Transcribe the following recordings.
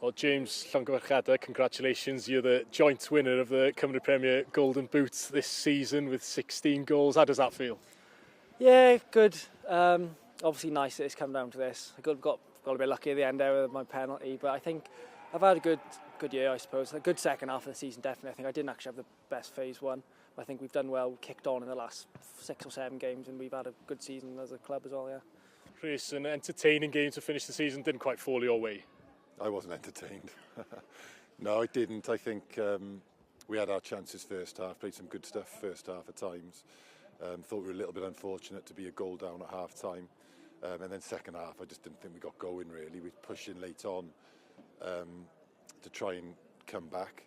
Well, James Llongyfarchiadau, congratulations. You're the joint winner of the Cymru Premier Golden Boot this season with 16 goals. How does that feel? Yeah, good. Obviously nice that it's come down to this. I got a bit lucky at the end there with my penalty, but I think I've had a good year, I suppose. A good second half of the season, definitely. I think I didn't actually have the best phase one. I think we've done well. We kicked on in the last 6 or 7 games, and we've had a good season as a club as well, yeah. Chris, an entertaining game to finish the season, didn't quite fall your way. I wasn't entertained. No, I didn't. I think we had our chances first half, played some good stuff first half at times. Thought we were a little bit unfortunate to be a goal down at half time. And then second half, I just didn't think we got going really. We pushed in late on to try and come back.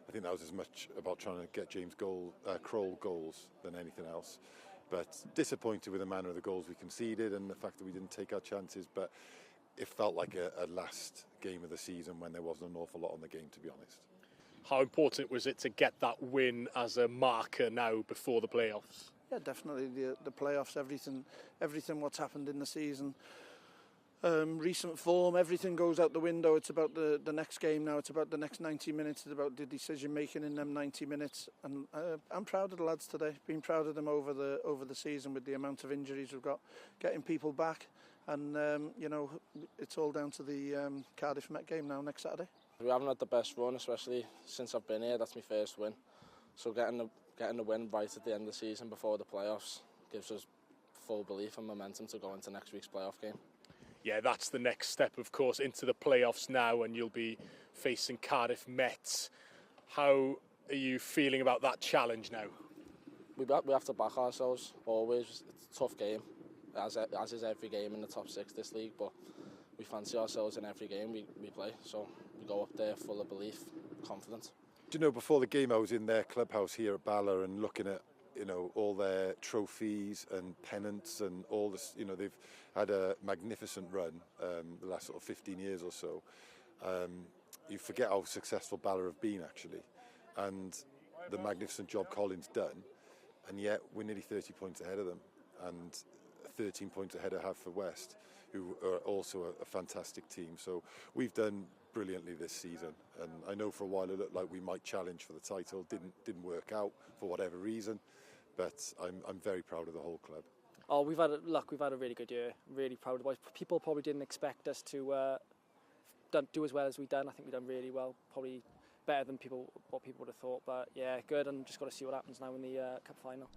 I think that was as much about trying to get James Kroll goals than anything else. But disappointed with the manner of the goals we conceded and the fact that we didn't take our chances. But it felt like a last game of the season when there wasn't an awful lot on the game, to be honest. How important was it to get that win as a marker now before the playoffs? Yeah, definitely the playoffs, everything what's happened in the season. Recent form, everything goes out the window. It's about the next game now. It's about the next 90 minutes. It's about the decision making in them 90 minutes. And I'm proud of the lads today. Been proud of them over the season with the amount of injuries we've got, getting people back, and it's all down to the Cardiff Met game now next Saturday. We haven't had the best run, especially since I've been here. That's my first win. So getting the win right at the end of the season before the playoffs gives us full belief and momentum to go into next week's playoff game. Yeah, that's the next step, of course, into the playoffs now, and you'll be facing Cardiff Met. How are you feeling about that challenge now? We have to back ourselves, always. It's a tough game, as is every game in the top 6 this league, but we fancy ourselves in every game we play, so we go up there full of belief, confident. Do you know, before the game I was in their clubhouse here at Bala and looking at all their trophies and pennants and all this. They've had a magnificent run the last sort of 15 years or so. You forget how successful Bala have been actually, and the magnificent job Colin's done, and yet we're nearly 30 points ahead of them and 13 points ahead of Haverfordwest, who are also a fantastic team. So we've done brilliantly this season, and I know for a while it looked like we might challenge for the title. Didn't work out for whatever reason, but I'm very proud of the whole club. Oh, we've had a really good year. Really proud of the boys. People probably didn't expect us to do as well as we've done. I think we've done really well, probably better than what people would have thought. But yeah, good, and just got to see what happens now in the cup final.